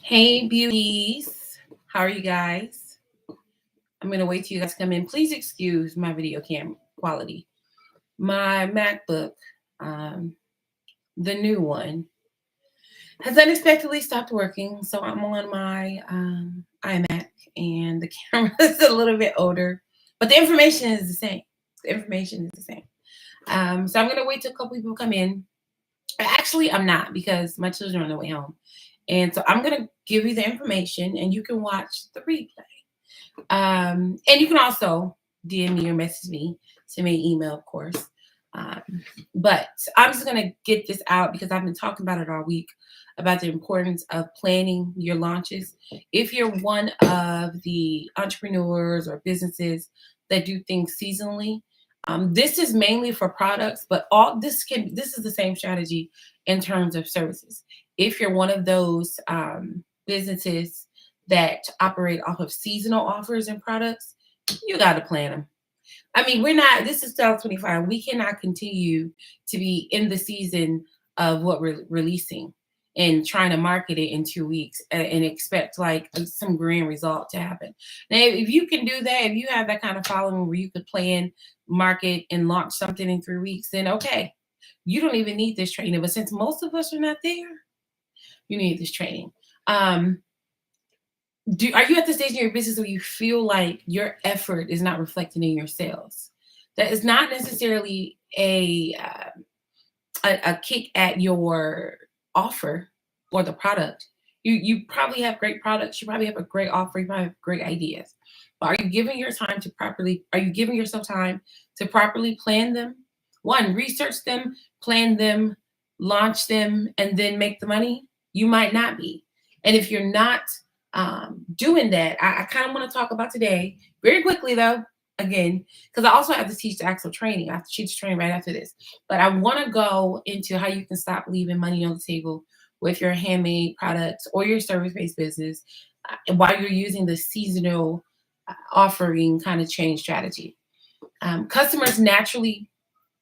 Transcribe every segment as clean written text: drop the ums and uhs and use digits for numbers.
Hey, beauties. How are you guys? I'm going to wait till you guys come in. Please excuse my video cam quality. My MacBook, um, the new one, has unexpectedly stopped working. So I'm on my iMac, and the camera is a little bit older, but the information is the same. The information is the same. So I'm going to wait till a couple people come in. Actually, I'm not because my children are on their way home. And so I'm going to give you the information and you can watch the replay. And you can also DM me or message me, send me an email, of course. Um, but I'm just going to get this out because I've been talking about it all week about the importance of planning your launches. If you're one of the entrepreneurs or businesses that do things seasonally, this is mainly for products, but this is the same strategy in terms of services. If you're one of those businesses that operate off of seasonal offers and products, you got to plan them. I mean, this is 2025. We cannot continue to be in the season of what we're releasing and trying to market it in 2 weeks and expect like some grand result to happen. Now, if you can do that, if you have that kind of following where you could plan, market, and launch something in 3 weeks, then okay, you don't even need this training. But since most of us are not there, you need this training. Are you at the stage in your business where you feel like your effort is not reflected in your sales? That is not necessarily a kick at your offer or the product. You probably have great products. You probably have a great offer. You probably have great ideas. But are you giving are you giving yourself time to properly plan them? One, research them, plan them, launch them, and then make the money? You might not be. And if you're not doing that, I kind of want to talk about today very quickly though, again, because I also have to teach the actual training. I have to teach the training right after this. But I want to go into how you can stop leaving money on the table with your handmade products or your service-based business while you're using the seasonal offering kind of change strategy. Customers naturally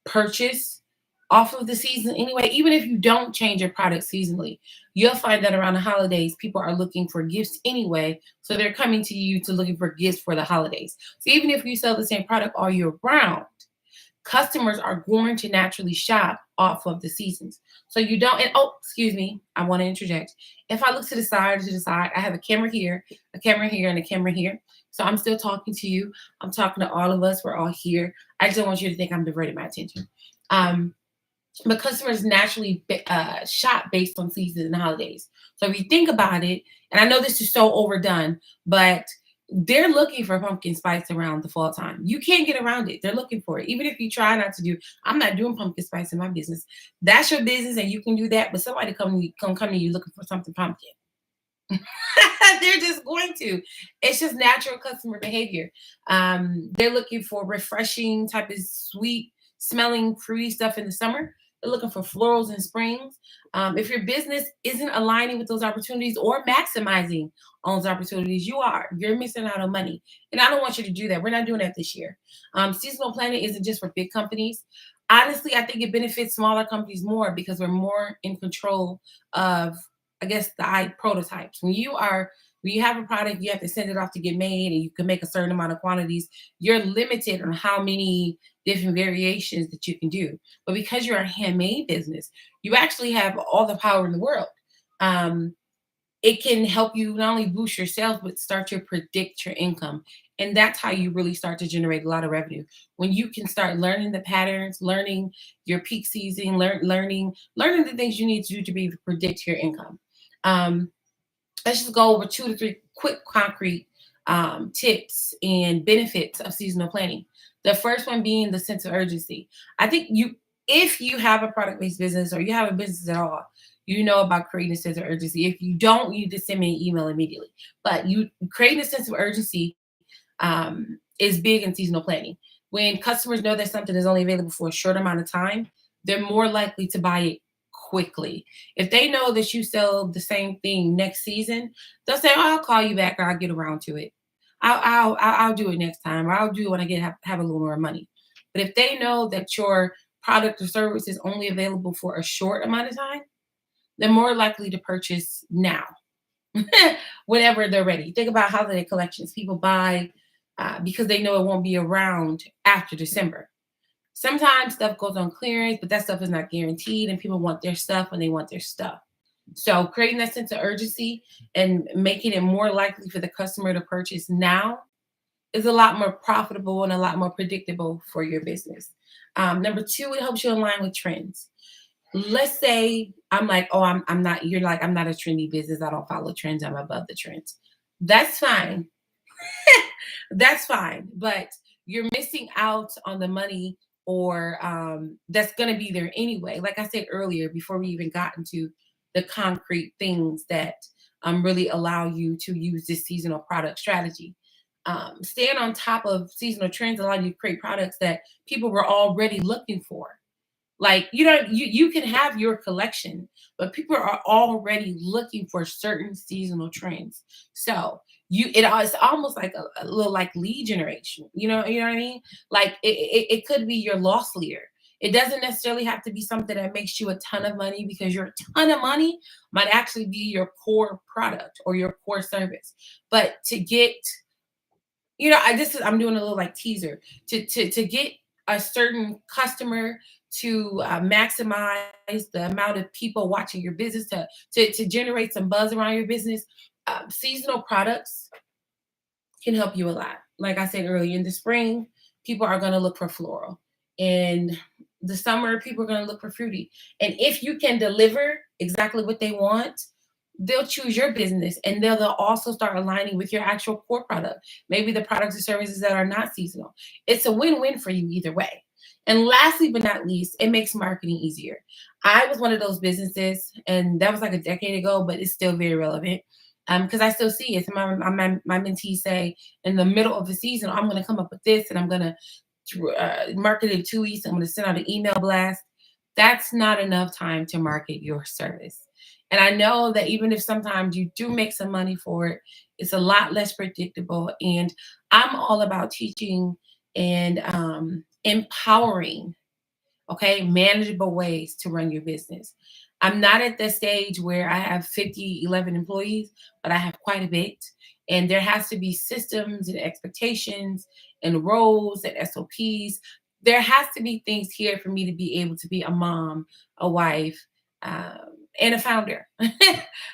purchase off of the season anyway. Even if you don't change your product seasonally, you'll find that around the holidays, people are looking for gifts anyway. So they're coming to you to looking for gifts for the holidays. So even if you sell the same product all year round, customers are going to naturally shop off of the seasons. So you don't, and oh, excuse me, I want to interject. If I look to the side, I have a camera here, a camera here, and a camera here. So I'm still talking to you. I'm talking to all of us. We're all here. I just don't want you to think I'm diverting my attention. But customers naturally shop based on seasons and holidays. So if you think about it, and I know this is so overdone, but they're looking for pumpkin spice around the fall time. You can't get around it. They're looking for it. Even if you try not to do, I'm not doing pumpkin spice in my business. That's your business and you can do that. But somebody come to you looking for something pumpkin. They're just going to. It's just natural customer behavior. They're looking for refreshing type of sweet smelling fruity stuff in the summer. They're looking for florals in springs. If your business isn't aligning with those opportunities or maximizing on those opportunities, you're missing out on money. And I don't want you to do that. We're not doing that this year. Seasonal planning isn't just for big companies. Honestly, I think it benefits smaller companies more because we're more in control of, I guess, the prototypes. When you have a product, you have to send it off to get made, and you can make a certain amount of quantities. You're limited on how many different variations that you can do. But because you're a handmade business, you actually have all the power in the world. It can help you not only boost your sales, but start to predict your income. And that's how you really start to generate a lot of revenue. When you can start learning the patterns, learning your peak season, learning the things you need to do to be able to predict your income. Let's just go over 2 to 3 quick concrete tips and benefits of seasonal planning. The first one being the sense of urgency. I think if you have a product-based business or you have a business at all, you know about creating a sense of urgency. If you don't, you just send me an email immediately. But you creating a sense of urgency is big in seasonal planning. When customers know that something is only available for a short amount of time, they're more likely to buy it quickly. If they know that you sell the same thing next season, they'll say, "Oh, I'll call you back, or I'll get around to it. I'll do it next time. Or I'll do it when I have a little more money." But if they know that your product or service is only available for a short amount of time, they're more likely to purchase now. whenever they're ready. Think about holiday collections. People buy because they know it won't be around after December. Sometimes stuff goes on clearance, but that stuff is not guaranteed, and people want their stuff when they want their stuff. So creating that sense of urgency and making it more likely for the customer to purchase now is a lot more profitable and a lot more predictable for your business. Number two, it helps you align with trends. Let's say I'm like, oh, I'm not, you're like, I'm not a trendy business. I don't follow trends. I'm above the trends. That's fine. That's fine. But you're missing out on the money or that's going to be there anyway. Like I said earlier, before we even got into the concrete things that really allow you to use this seasonal product strategy. Staying on top of seasonal trends allow you to create products that people were already looking for. Like you can have your collection, but people are already looking for certain seasonal trends. So it's almost like a little like lead generation. You know what I mean? Like it could be your loss leader. It doesn't necessarily have to be something that makes you a ton of money, because your ton of money might actually be your core product or your core service. But to get, I'm doing a little like teaser to get a certain customer, to maximize the amount of people watching your business, to generate some buzz around your business. Seasonal products can help you a lot. Like I said earlier, in the spring, people are going to look for floral. In the summer, people are going to look for fruity. And if you can deliver exactly what they want, they'll choose your business, and they'll also start aligning with your actual core product, maybe the products or services that are not seasonal. It's a win-win for you either way. And lastly but not least, it makes marketing easier. I was one of those businesses, and that was like a decade ago, but it's still very relevant because I still see it. So my mentees say in the middle of the season, I'm going to come up with this, and I'm going to market it in 2 weeks. I'm going to send out an email blast. That's not enough time to market your service. And I know that even if sometimes you do make some money for it, it's a lot less predictable. And I'm all about teaching and empowering, okay, manageable ways to run your business. I'm not at the stage where I have 11 employees, but I have quite a bit. And there has to be systems and expectations and roles and SOPs. There has to be things here for me to be able to be a mom, a wife, and a founder.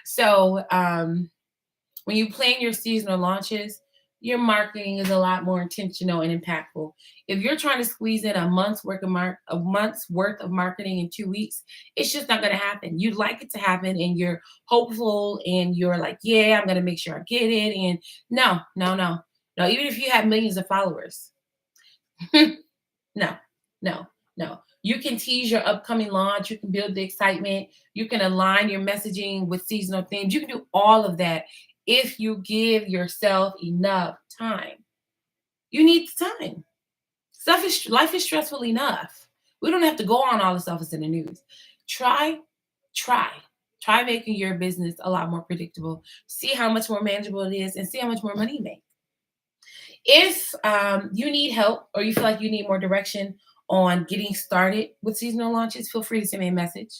So when you plan your seasonal launches, your marketing is a lot more intentional and impactful. If you're trying to squeeze in a month's worth of marketing in 2 weeks, it's just not going to happen. You'd like it to happen, and you're hopeful, and you're like, yeah, I'm going to make sure I get it. And no, no, no, no. Even if you have millions of followers, no, no, no. You can tease your upcoming launch. You can build the excitement. You can align your messaging with seasonal themes. You can do all of that if you give yourself enough time. You need time. Life is stressful enough. We don't have to go on all the stuff that's in the news. Try, try, try making your business a lot more predictable. See how much more manageable it is, and see how much more money you make. If you need help, or you feel like you need more direction on getting started with seasonal launches, feel free to send me a message.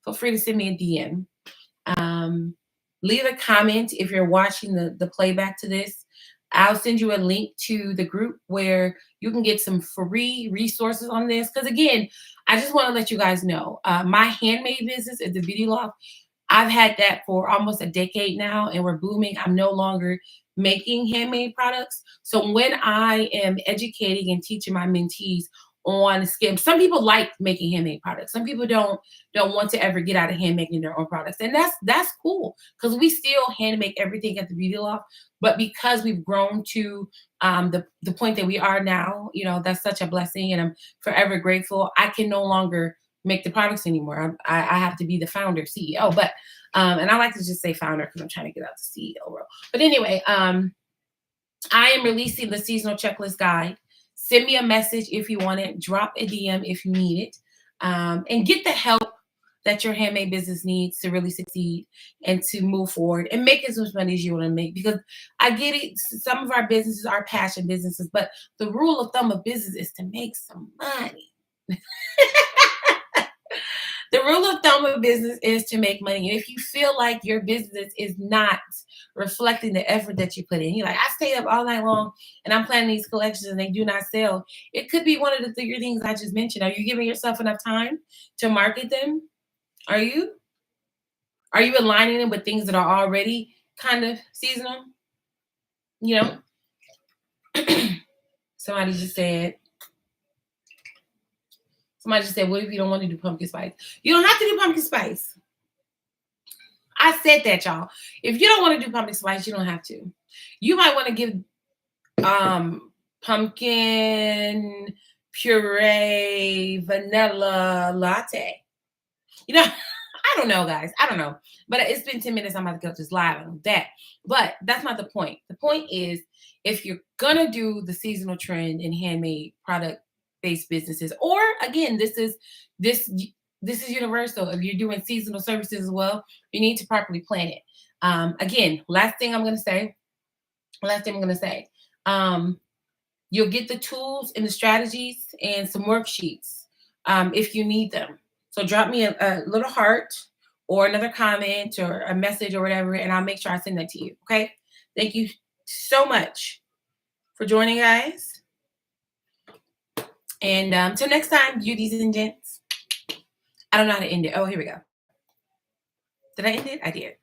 Feel free to send me a DM. Leave a comment if you're watching the playback to this. I'll send you a link to the group where you can get some free resources on this. Because again, I just want to let you guys know, my handmade business at the Beauty Loft, I've had that for almost a decade now, and we're booming. I'm no longer making handmade products. So when I am educating and teaching my mentees on skin, some people like making handmade products. Some people don't want to ever get out of hand making their own products, and that's cool, because we still hand make everything at the Beauty Loft. But because we've grown to the point that we are now, that's such a blessing, and I'm forever grateful. I can no longer make the products anymore. I have to be the founder, CEO. But and I like to just say founder because I'm trying to get out the CEO role. But anyway, I am releasing the seasonal checklist guide. Send me a message if you want it. Drop a DM if you need it, and get the help that your handmade business needs to really succeed and to move forward and make as much money as you want to make. Because I get it, some of our businesses are passion businesses, but the rule of thumb of business is to make some money. The rule of thumb of business is to make money. And if you feel like your business is not reflecting the effort that you put in. You're like, I stayed up all night long and I'm planning these collections and they do not sell. It could be one of the three things I just mentioned. Are you giving yourself enough time to market them? Are you? Are you aligning them with things that are already kind of seasonal? You know, somebody just said, what if you don't want to do pumpkin spice? You don't have to do pumpkin spice. I said that, y'all. If you don't want to do pumpkin spice, you don't have to. You might want to give pumpkin puree vanilla latte. You know, I don't know, guys. I don't know. But it's been 10 minutes. I'm about to go just live on that. But that's not the point. The point is, if you're going to do the seasonal trend in handmade product-based businesses, or again, this is universal. If you're doing seasonal services as well, you need to properly plan it. Again, last thing I'm going to say. You'll get the tools and the strategies and some worksheets if you need them. So drop me a little heart or another comment or a message or whatever, and I'll make sure I send that to you. Okay? Thank you so much for joining, guys. And until next time, beauties and gents. I don't know how to end it. Oh, here we go. Did I end it? I did.